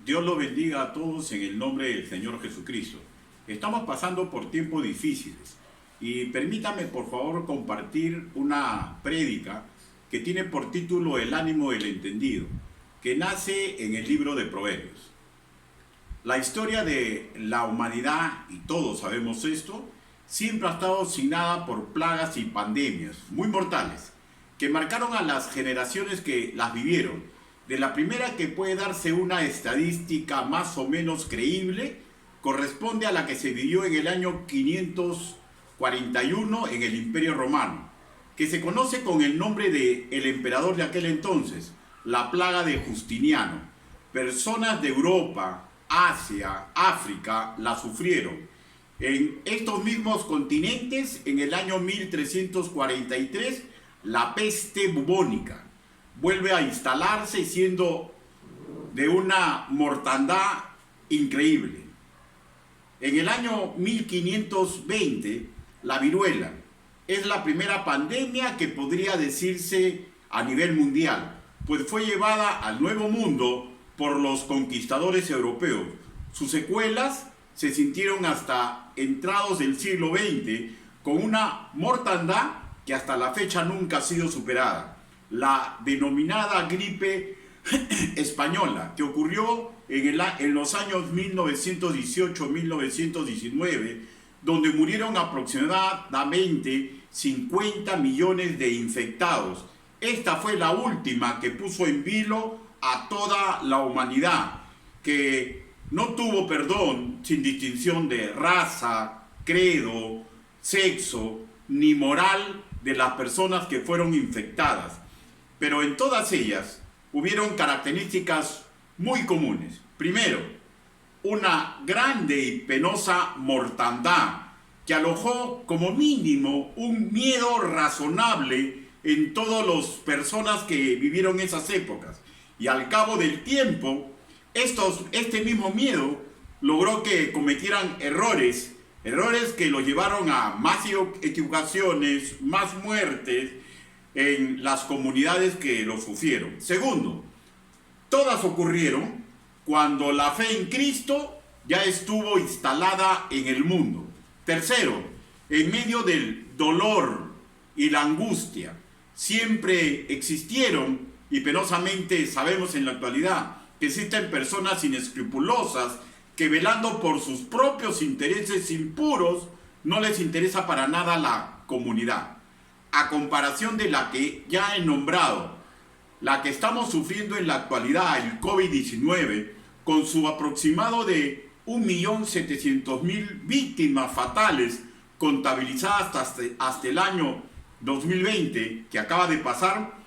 Dios los bendiga a todos en el nombre del Señor Jesucristo. Estamos pasando por tiempos difíciles y permítame por favor compartir una prédica que tiene por título El ánimo del entendido, que nace en el libro de Proverbios. La historia de la humanidad, y todos sabemos esto, siempre ha estado signada por plagas y pandemias muy mortales que marcaron a las generaciones que las vivieron. De la primera, que puede darse una estadística más o menos creíble, corresponde a la que se vivió en el año 541 en el Imperio Romano, que se conoce con el nombre de el emperador de aquel entonces, la plaga de Justiniano. Personas de Europa, Asia, África la sufrieron. En estos mismos continentes, en el año 1343, la peste bubónica vuelve a instalarse, siendo de una mortandad increíble. En el año 1520, la viruela es la primera pandemia que podría decirse a nivel mundial, pues fue llevada al Nuevo Mundo por los conquistadores europeos. Sus secuelas se sintieron hasta entrados del siglo XX, con una mortandad que hasta la fecha nunca ha sido superada. La denominada gripe española, que ocurrió en los años 1918-1919, donde murieron aproximadamente 50 millones de infectados. Esta fue la última que puso en vilo a toda la humanidad, que no tuvo perdón sin distinción de raza, credo, sexo, ni moral de las personas que fueron infectadas. Pero en todas ellas hubieron características muy comunes. Primero, una grande y penosa mortandad que alojó como mínimo un miedo razonable en todas las personas que vivieron esas épocas. Y al cabo del tiempo, este mismo miedo logró que cometieran errores que los llevaron a más equivocaciones, más muertes en las comunidades que lo sufrieron. Segundo, todas ocurrieron cuando la fe en Cristo ya estuvo instalada en el mundo. Tercero, en medio del dolor y la angustia, siempre existieron, y penosamente sabemos en la actualidad, que existen personas inescrupulosas que, velando por sus propios intereses impuros, no les interesa para nada la comunidad. A comparación de la que ya he nombrado, la que estamos sufriendo en la actualidad, el COVID-19, con su aproximado de 1.700.000 víctimas fatales contabilizadas hasta el año 2020, que acaba de pasar,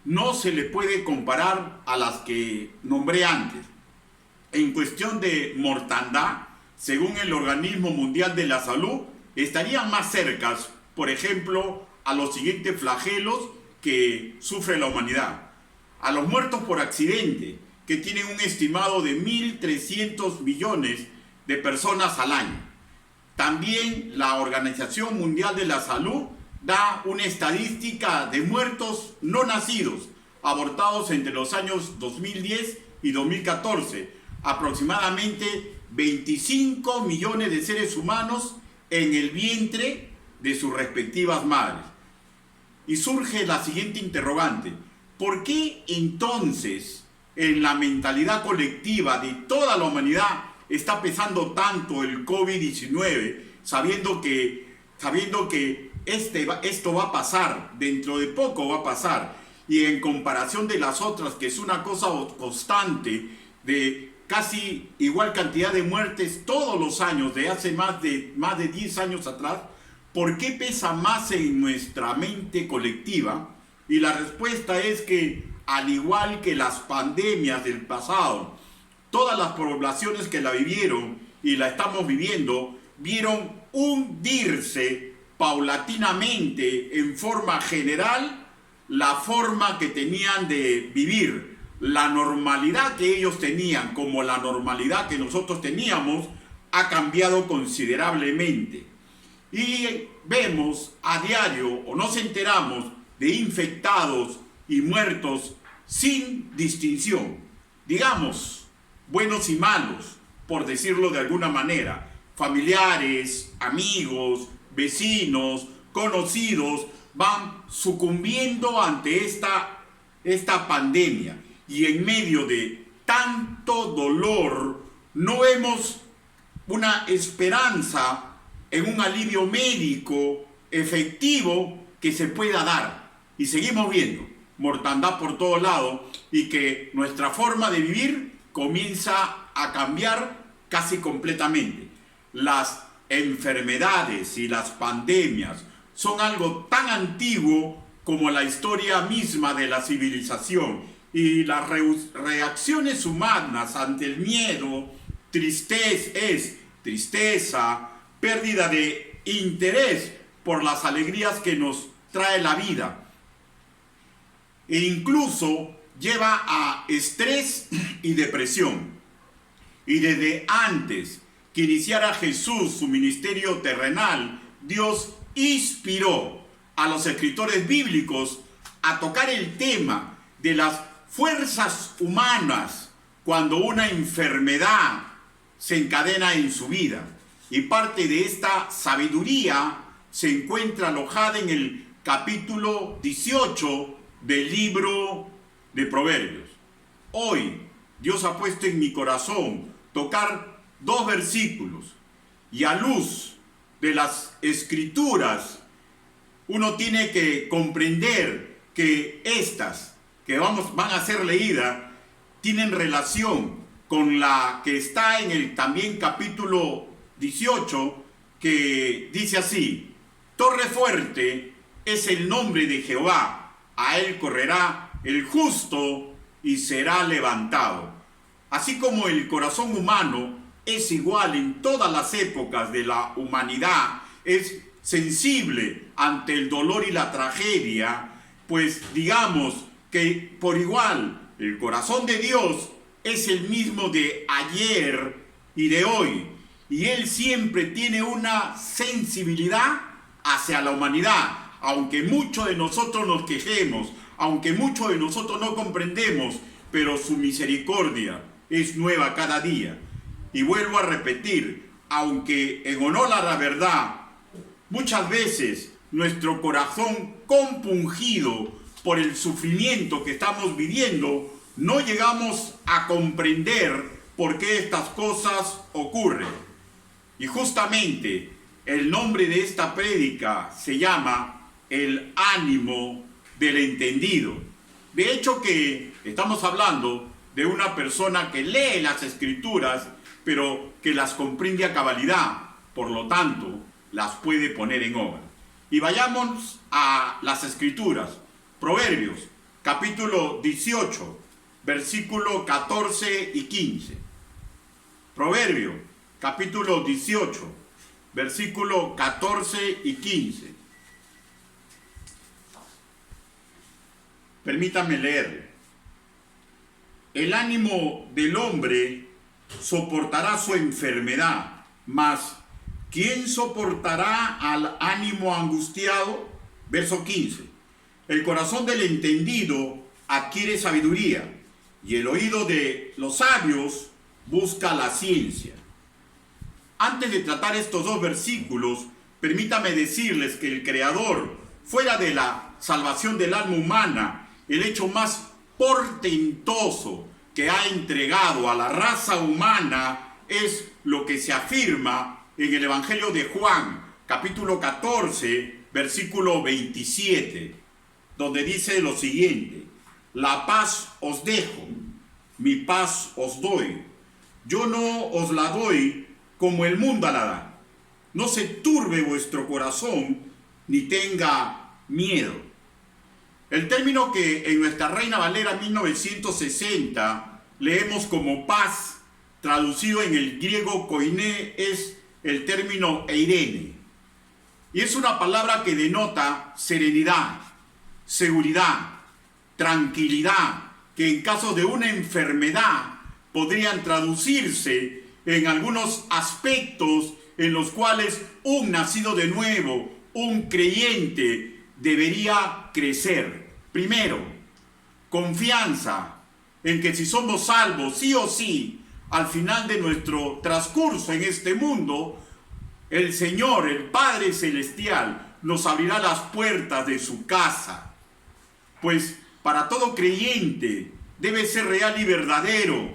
no se le puede comparar a las que nombré antes. En cuestión de mortandad, según el Organismo Mundial de la Salud, estarían más cercas, por ejemplo, a los siguientes flagelos que sufre la humanidad: a los muertos por accidente, que tienen un estimado de 1.300 millones de personas al año. También la Organización Mundial de la Salud da una estadística de muertos no nacidos, abortados entre los años 2010 y 2014, aproximadamente 25 millones de seres humanos en el vientre de sus respectivas madres. Y surge la siguiente interrogante: ¿por qué entonces en la mentalidad colectiva de toda la humanidad está pesando tanto el COVID-19, sabiendo que esto va a pasar, dentro de poco va a pasar, y en comparación de las otras, que es una cosa constante, de casi igual cantidad de muertes todos los años, de hace más de 10 años atrás? ¿Por qué pesa más en nuestra mente colectiva? Y la respuesta es que, al igual que las pandemias del pasado, todas las poblaciones que la vivieron y la estamos viviendo, vieron hundirse paulatinamente, en forma general, la forma que tenían de vivir. La normalidad que ellos tenían, como la normalidad que nosotros teníamos, ha cambiado considerablemente. Y vemos a diario, o nos enteramos, de infectados y muertos sin distinción. Digamos, buenos y malos, por decirlo de alguna manera, familiares, amigos, vecinos, conocidos, van sucumbiendo ante esta pandemia. Y en medio de tanto dolor, no vemos una esperanza en un alivio médico efectivo que se pueda dar. Y seguimos viendo mortandad por todos lados y que nuestra forma de vivir comienza a cambiar casi completamente. Las enfermedades y las pandemias son algo tan antiguo como la historia misma de la civilización, y las reacciones humanas ante el miedo, tristeza, pérdida de interés por las alegrías que nos trae la vida, e incluso lleva a estrés y depresión. Y desde antes que iniciara Jesús su ministerio terrenal, Dios inspiró a los escritores bíblicos a tocar el tema de las fuerzas humanas cuando una enfermedad se encadena en su vida. Y parte de esta sabiduría se encuentra alojada en el capítulo 18 del libro de Proverbios. Hoy Dios ha puesto en mi corazón tocar 2 versículos, y a luz de las escrituras uno tiene que comprender que estas que van a ser leídas tienen relación con la que está en el también capítulo 18, que dice así: torre fuerte es el nombre de Jehová, a él correrá el justo y será levantado. Así como el corazón humano es igual en todas las épocas de la humanidad, es sensible ante el dolor y la tragedia, pues digamos que por igual el corazón de Dios es el mismo de ayer y de hoy, y Él siempre tiene una sensibilidad hacia la humanidad, aunque muchos de nosotros nos quejemos, aunque muchos de nosotros no comprendemos, pero su misericordia es nueva cada día. Y vuelvo a repetir, aunque en honor a la verdad, muchas veces nuestro corazón compungido por el sufrimiento que estamos viviendo, no llegamos a comprender por qué estas cosas ocurren. Y justamente el nombre de esta prédica se llama el ánimo del entendido. De hecho, que estamos hablando de una persona que lee las escrituras, pero que las comprende a cabalidad, por lo tanto, las puede poner en obra. Y vayamos a las escrituras. Proverbios, capítulo 18, versículo 14 y 15. Proverbio, capítulo 18, versículo 14 y 15. Permítame leer. El ánimo del hombre soportará su enfermedad, mas ¿quién soportará al ánimo angustiado? Verso 15. El corazón del entendido adquiere sabiduría, y el oído de los sabios busca la ciencia. Antes de tratar estos 2 versículos, permítame decirles que el Creador, fuera de la salvación del alma humana, el hecho más portentoso que ha entregado a la raza humana es lo que se afirma en el Evangelio de Juan, capítulo 14, versículo 27, donde dice lo siguiente: la paz os dejo, mi paz os doy. Yo no os la doy como el mundo la da. No se turbe vuestro corazón, ni tenga miedo. El término que en nuestra Reina Valera 1960 leemos como paz, traducido en el griego koiné, es el término eirene. Y es una palabra que denota serenidad, seguridad, tranquilidad, que en caso de una enfermedad podrían traducirse en algunos aspectos en los cuales un nacido de nuevo, un creyente, debería crecer. Primero, confianza en que si somos salvos, sí o sí, al final de nuestro transcurso en este mundo, el Señor, el Padre Celestial, nos abrirá las puertas de su casa. Pues para todo creyente debe ser real y verdadero,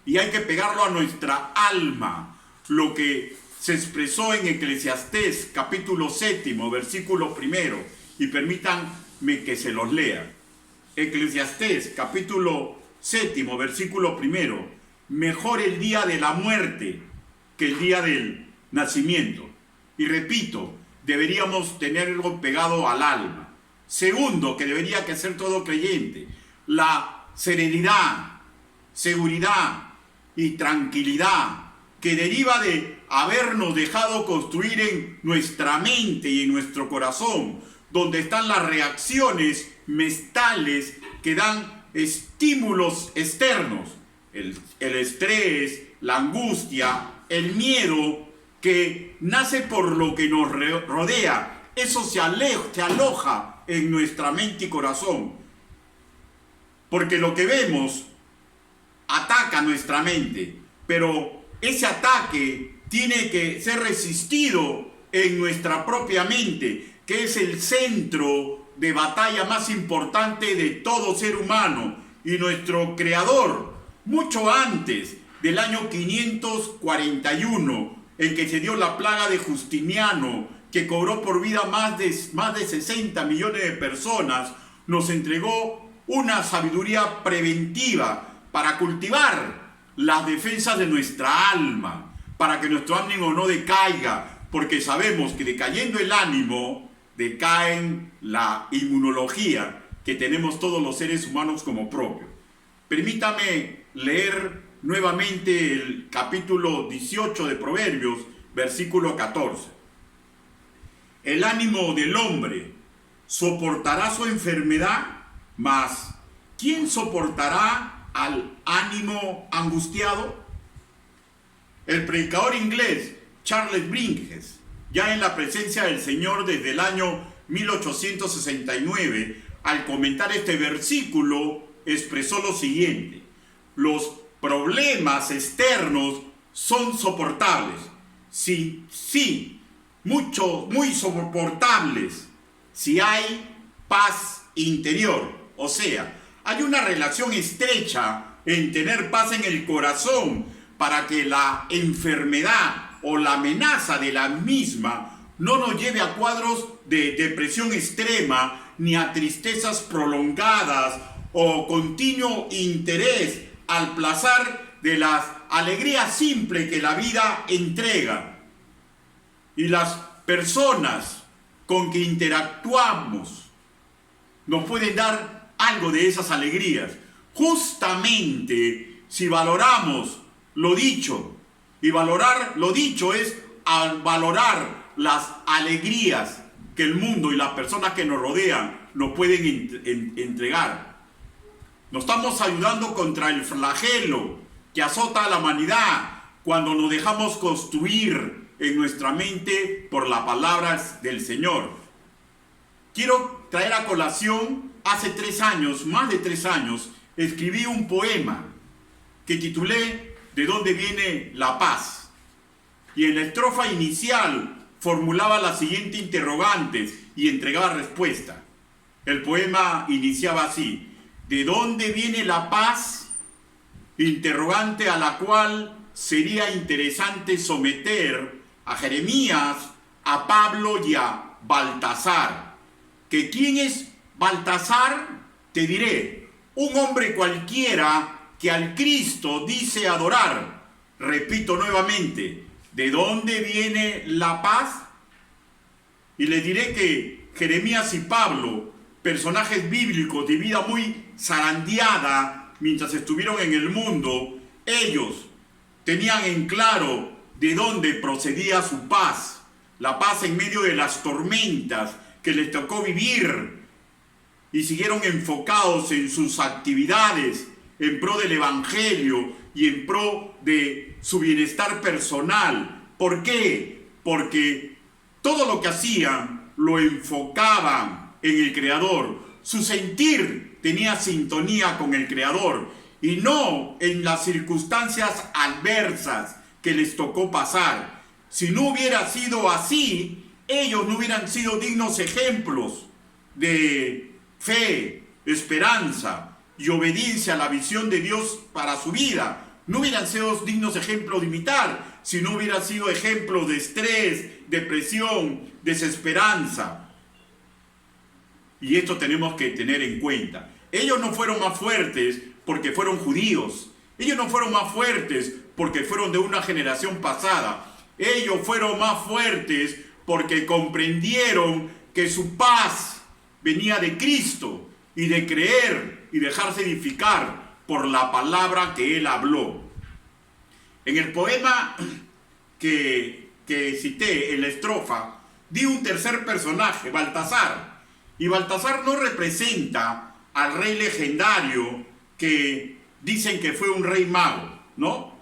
y hay que pegarlo a nuestra alma, lo que se expresó en Eclesiastés capítulo 7, versículo 1, y permítanme que se los lea. Eclesiastés capítulo 7, versículo 1: mejor el día de la muerte que el día del nacimiento. Y repito, deberíamos tenerlo pegado al alma. Segundo, que debería que ser todo creyente, la serenidad, seguridad y tranquilidad que deriva de habernos dejado construir en nuestra mente y en nuestro corazón, donde están las reacciones mentales que dan estímulos externos, el estrés, la angustia, el miedo que nace por lo que nos rodea. Eso se aloja en nuestra mente y corazón, porque lo que vemos ataca nuestra mente, pero ese ataque tiene que ser resistido en nuestra propia mente, que es el centro de batalla más importante de todo ser humano. Y nuestro Creador, mucho antes del año 541, en que se dio la plaga de Justiniano, que cobró por vida más de 60 millones de personas, nos entregó una sabiduría preventiva para cultivar las defensas de nuestra alma, para que nuestro ánimo no decaiga, porque sabemos que decayendo el ánimo, decaen la inmunología que tenemos todos los seres humanos como propio. Permítame leer nuevamente el capítulo 18 de Proverbios, versículo 14. El ánimo del hombre soportará su enfermedad, mas ¿quién soportará al ánimo angustiado? El predicador inglés Charles Bridges, ya en la presencia del Señor desde el año 1869, al comentar este versículo, expresó lo siguiente: los problemas externos son soportables, sí, muy soportables, si hay paz interior. O sea, hay una relación estrecha en tener paz en el corazón para que la enfermedad o la amenaza de la misma no nos lleve a cuadros de depresión extrema, ni a tristezas prolongadas o continuo interés al placer de las alegrías simples que la vida entrega. Y las personas con que interactuamos nos pueden dar algo de esas alegrías. Justamente si valoramos lo dicho, y valorar lo dicho es valorar las alegrías que el mundo y las personas que nos rodean nos pueden entregar. Nos estamos ayudando contra el flagelo que azota a la humanidad cuando nos dejamos construir en nuestra mente por las palabras del Señor. Quiero traer a colación, hace 3 años, más de 3 años, escribí un poema que titulé ¿De dónde viene la paz? Y en la estrofa inicial formulaba la siguiente interrogante y entregaba respuesta. El poema iniciaba así: ¿de dónde viene la paz? Interrogante a la cual sería interesante someter a Jeremías, a Pablo y a Baltasar. ¿Que quién es Baltasar? Te diré: un hombre cualquiera que al Cristo dice adorar. Repito nuevamente: ¿de dónde viene la paz? Y les diré que Jeremías y Pablo, personajes bíblicos de vida muy zarandeada mientras estuvieron en el mundo, ellos tenían en claro de dónde procedía su paz. La paz en medio de las tormentas que les tocó vivir, y siguieron enfocados en sus actividades en pro del Evangelio y en pro de su bienestar personal. ¿Por qué? Porque todo lo que hacían lo enfocaban en el Creador. Su sentir tenía sintonía con el Creador. y no en las circunstancias adversas que les tocó pasar. Si no hubiera sido así, ellos no hubieran sido dignos ejemplos de fe, esperanza y obediencia a la visión de Dios para su vida. No hubieran sido dignos ejemplos de imitar, si no hubiera sido ejemplos de estrés, depresión, desesperanza. Y esto tenemos que tener en cuenta. Ellos no fueron más fuertes porque fueron judíos. Ellos no fueron más fuertes porque fueron de una generación pasada. Ellos fueron más fuertes porque comprendieron que su paz venía de Cristo y de creer y dejarse edificar por la palabra que Él habló. En el poema que cité, en la estrofa, di un tercer personaje, Baltasar. Y Baltasar no representa al rey legendario que dicen que fue un rey mago, ¿no?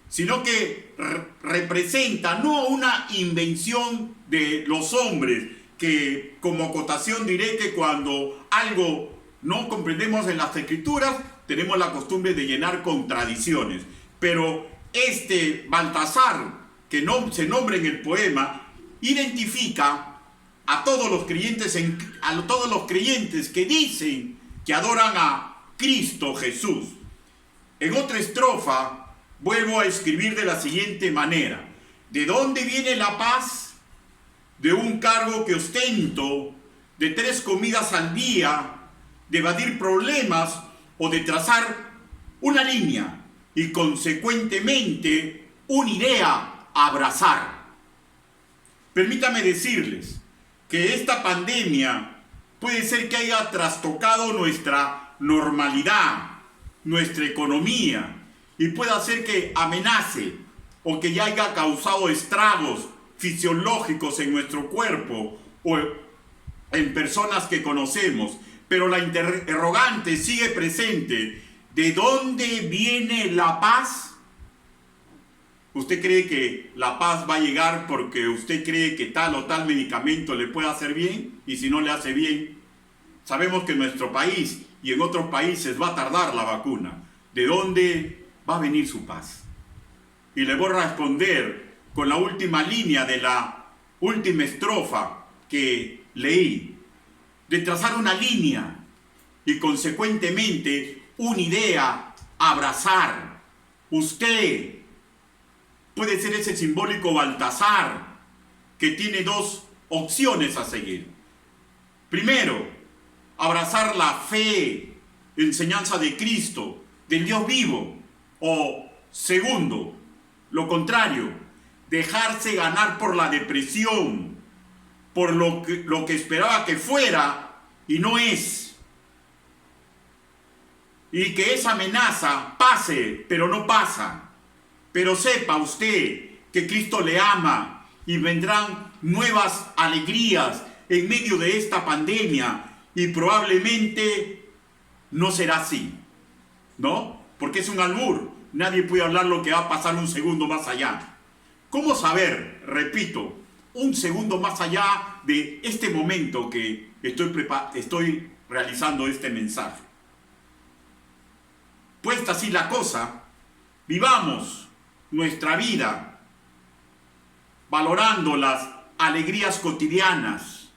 Sino que representa no una invención de los hombres, que como acotación diré que cuando algo no comprendemos en las escrituras, tenemos la costumbre de llenar contradicciones. Pero este Baltasar, que no se nombra en el poema, identifica a todos los creyentes que dicen que adoran a Cristo Jesús. En otra estrofa vuelvo a escribir de la siguiente manera: ¿de dónde viene la paz? De un cargo que ostento, de 3 comidas al día, de evadir problemas o de trazar una línea y consecuentemente una idea a abrazar. Permítame decirles que esta pandemia puede ser que haya trastocado nuestra normalidad, nuestra economía, y puede hacer que amenace o que ya haya causado estragos fisiológicos en nuestro cuerpo o en personas que conocemos. Pero la interrogante sigue presente: ¿de dónde viene la paz? ¿Usted cree que la paz va a llegar porque usted cree que tal o tal medicamento le puede hacer bien? Y si no le hace bien, sabemos que en nuestro país y en otros países va a tardar la vacuna. ¿De dónde va a venir su paz? Y le voy a responder con la última línea de la última estrofa que leí: de trazar una línea y consecuentemente una idea a abrazar. Usted puede ser ese simbólico Baltasar que tiene 2 opciones a seguir. Primero, abrazar la fe, enseñanza de Cristo, del Dios vivo. O segundo, lo contrario, dejarse ganar por la depresión, por lo que esperaba que fuera y no es. Y que esa amenaza pase, pero no pasa. Pero sepa usted que Cristo le ama y vendrán nuevas alegrías en medio de esta pandemia, y probablemente no será así, ¿no? Porque es un albur. Nadie puede hablar lo que va a pasar un segundo más allá. ¿Cómo saber, repito, un segundo más allá de este momento que estoy realizando este mensaje? Puesta así la cosa, vivamos nuestra vida valorando las alegrías cotidianas,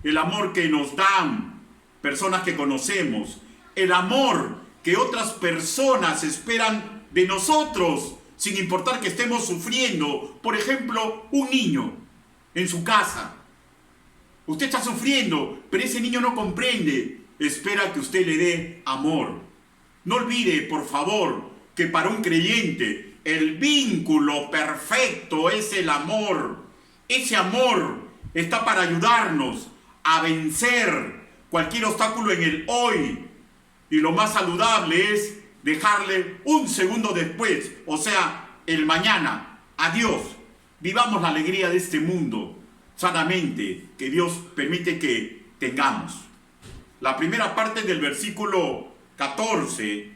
el amor que nos dan personas que conocemos, el amor que otras personas esperan de nosotros, sin importar que estemos sufriendo. Por ejemplo, un niño en su casa. Usted está sufriendo, pero ese niño no comprende. Espera que usted le dé amor. No olvide, por favor, que para un creyente el vínculo perfecto es el amor. Ese amor está para ayudarnos a vencer cualquier obstáculo en el hoy. Y lo más saludable es dejarle un segundo después, o sea, el mañana. Adiós. Vivamos la alegría de este mundo sanamente, que Dios permite que tengamos. La primera parte del versículo 14,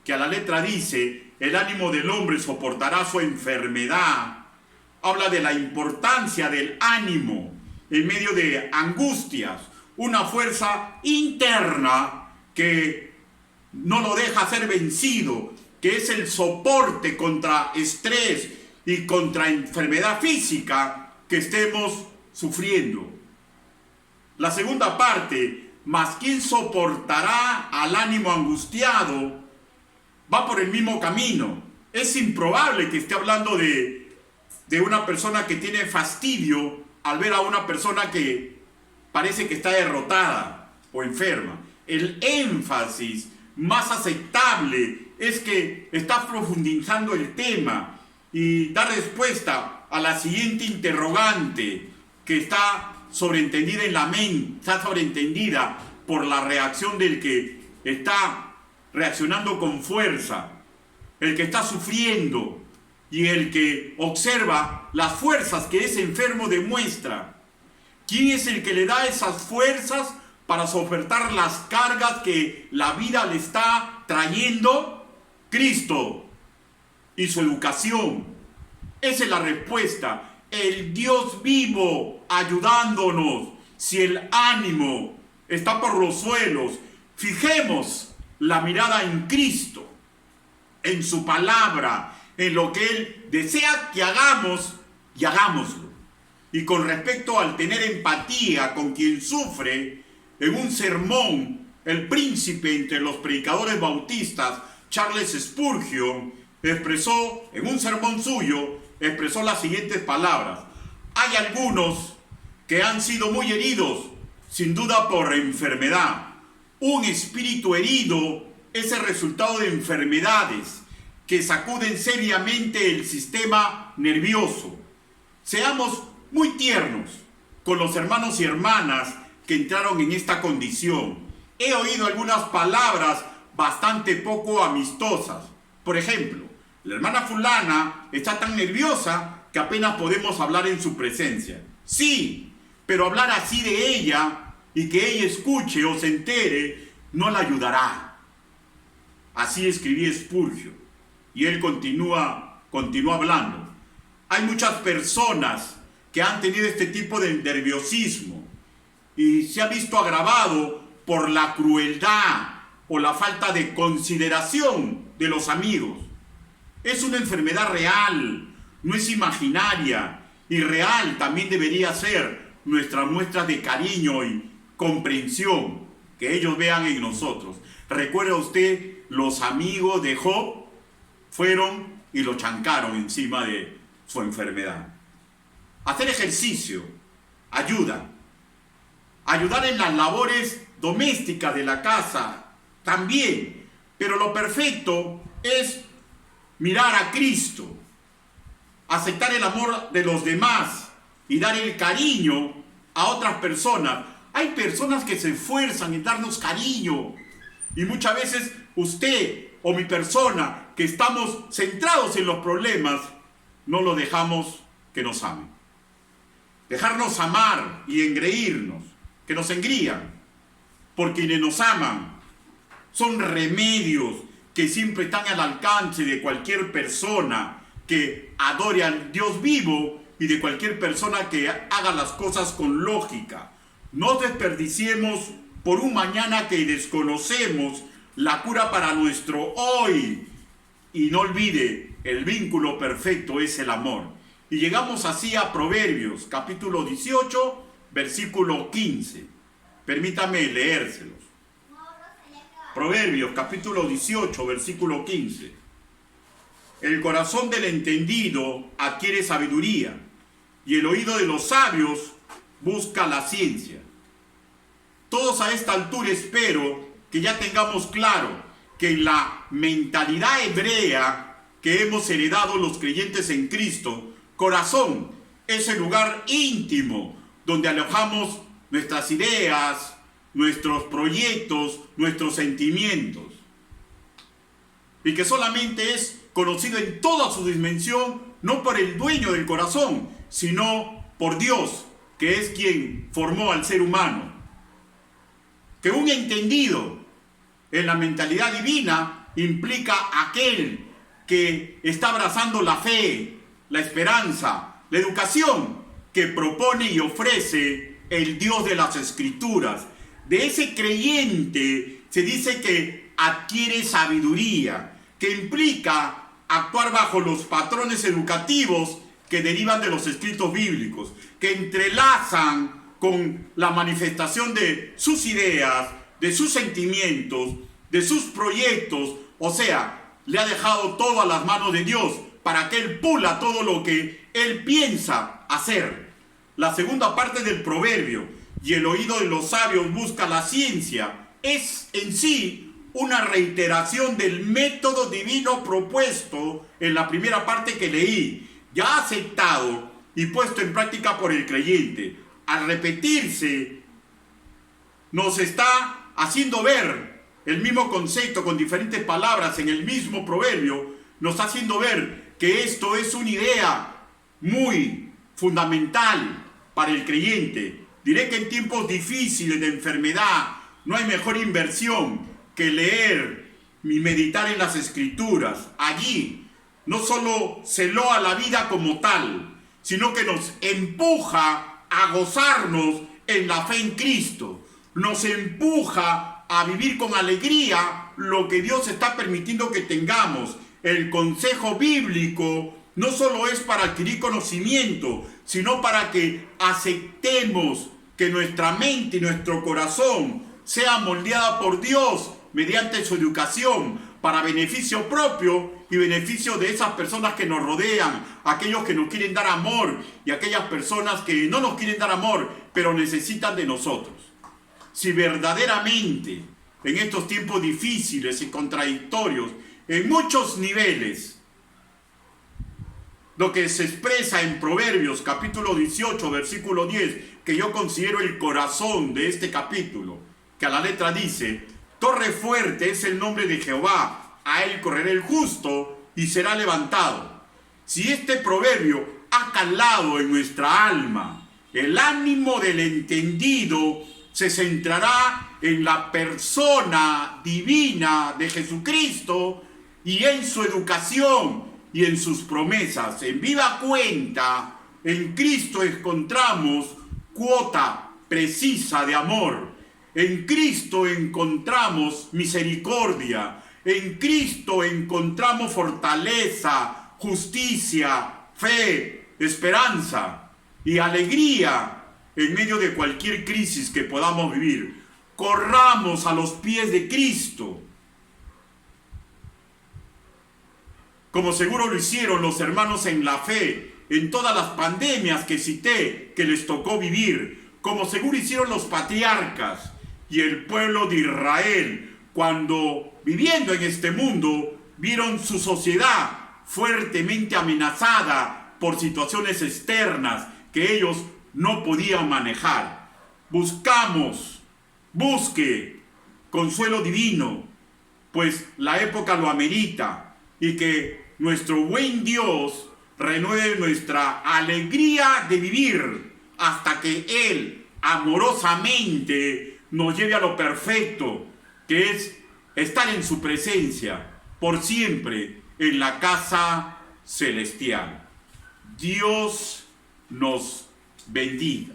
que a la letra dice: el ánimo del hombre soportará su enfermedad, habla de la importancia del ánimo en medio de angustias, una fuerza interna que no lo deja ser vencido, que es el soporte contra estrés y contra enfermedad física que estemos sufriendo. La segunda parte, mas quien soportará al ánimo angustiado, va por el mismo camino. Es improbable que esté hablando de una persona que tiene fastidio al ver a una persona que parece que está derrotada o enferma. El énfasis más aceptable es que está profundizando el tema y da respuesta a la siguiente interrogante que está sobreentendida en la mente, está sobreentendida por la reacción del que está reaccionando con fuerza, el que está sufriendo y el que observa las fuerzas que ese enfermo demuestra. ¿Quién es el que le da esas fuerzas para soportar las cargas que la vida le está trayendo? Cristo y su educación. Esa es la respuesta. El Dios vivo ayudándonos. Si el ánimo está por los suelos, fijemos la mirada en Cristo, en su palabra, en lo que Él desea que hagamos y hagámoslo. Y con respecto al tener empatía con quien sufre, en un sermón, el príncipe entre los predicadores bautistas, Charles Spurgeon, expresó, en un sermón suyo, expresó las siguientes palabras: hay algunos que han sido muy heridos, sin duda por enfermedad. Un espíritu herido es el resultado de enfermedades que sacuden seriamente el sistema nervioso. Seamos muy tiernos con los hermanos y hermanas que entraron en esta condición. He oído algunas palabras bastante poco amistosas. Por ejemplo, la hermana fulana está tan nerviosa que apenas podemos hablar en su presencia. Sí, pero hablar así de ella y que ella escuche o se entere no la ayudará. Así escribí Spurgeon. Y él continúa hablando. Hay muchas personas que han tenido este tipo de nerviosismo y se ha visto agravado por la crueldad o la falta de consideración de los amigos. Es una enfermedad real, no es imaginaria, y real también debería ser nuestra muestra de cariño y comprensión que ellos vean en nosotros. ¿Recuerda usted los amigos de Job? Fueron y lo chancaron encima de su enfermedad. Hacer ejercicio ayuda. Ayudar en las labores domésticas de la casa también. Pero lo perfecto es mirar a Cristo, aceptar el amor de los demás y dar el cariño a otras personas. Hay personas que se esfuerzan en darnos cariño y muchas veces usted o mi persona que estamos centrados en los problemas no lo dejamos que nos amen. Dejarnos amar y engreírnos, que nos engrían por quienes nos aman, son remedios que siempre están al alcance de cualquier persona que adore al Dios vivo y de cualquier persona que haga las cosas con lógica. No desperdiciemos por un mañana que desconocemos la cura para nuestro hoy. Y no olvide, el vínculo perfecto es el amor. Y llegamos así a Proverbios, capítulo 18, versículo 15. Permítame leérselos. Proverbios, capítulo 18, versículo 15. El corazón del entendido adquiere sabiduría, y el oído de los sabios busca la ciencia. Todos a esta altura espero que ya tengamos claro que en la mentalidad hebrea que hemos heredado los creyentes en Cristo, corazón es el lugar íntimo donde alojamos nuestras ideas, nuestros proyectos, nuestros sentimientos. Y que solamente es conocido en toda su dimensión, no por el dueño del corazón, sino por Dios, que es quien formó al ser humano. Que un entendido en la mentalidad divina implica aquel que está abrazando la fe, la esperanza, la educación que propone y ofrece el Dios de las Escrituras. De ese creyente se dice que adquiere sabiduría, que implica actuar bajo los patrones educativos que derivan de los escritos bíblicos, que entrelazan con la manifestación de sus ideas, de sus sentimientos, de sus proyectos. O sea, le ha dejado todo a las manos de Dios para que Él pula todo lo que Él piensa hacer. La segunda parte del proverbio, y el oído de los sabios busca la ciencia, es en sí una reiteración del método divino propuesto en la primera parte que leí, ya aceptado y puesto en práctica por el creyente. Al repetirse, nos está haciendo ver el mismo concepto con diferentes palabras en el mismo proverbio, nos está haciendo ver que esto es una idea muy fundamental para el creyente. Diré que en tiempos difíciles de enfermedad no hay mejor inversión que leer y meditar en las Escrituras. Allí no solo se loa la vida como tal, sino que nos empuja a gozarnos en la fe en Cristo. Nos empuja a vivir con alegría lo que Dios está permitiendo que tengamos. El consejo bíblico no solo es para adquirir conocimiento, sino para que aceptemos que nuestra mente y nuestro corazón sea moldeada por Dios mediante su educación, para beneficio propio y beneficio de esas personas que nos rodean, aquellos que nos quieren dar amor y aquellas personas que no nos quieren dar amor, pero necesitan de nosotros. Si verdaderamente en estos tiempos difíciles y contradictorios, en muchos niveles, lo que se expresa en Proverbios capítulo 18, versículo 10, que yo considero el corazón de este capítulo, que a la letra dice: torre fuerte es el nombre de Jehová, a él correrá el justo y será levantado. Si este proverbio ha calado en nuestra alma, el ánimo del entendido se centrará en la persona divina de Jesucristo y en su educación y en sus promesas. En viva cuenta, en Cristo encontramos cuota precisa de amor. En Cristo encontramos misericordia. En Cristo encontramos fortaleza, justicia, fe, esperanza y alegría en medio de cualquier crisis que podamos vivir. Corramos a los pies de Cristo, como seguro lo hicieron los hermanos en la fe, en todas las pandemias que cité que les tocó vivir, como seguro hicieron los patriarcas y el pueblo de Israel, cuando viviendo en este mundo, vieron su sociedad fuertemente amenazada por situaciones externas que ellos no podían manejar. Busque consuelo divino, pues la época lo amerita, y que nuestro buen Dios renueve nuestra alegría de vivir hasta que Él amorosamente nos lleve a lo perfecto, que es estar en su presencia por siempre en la casa celestial. Dios nos bendiga.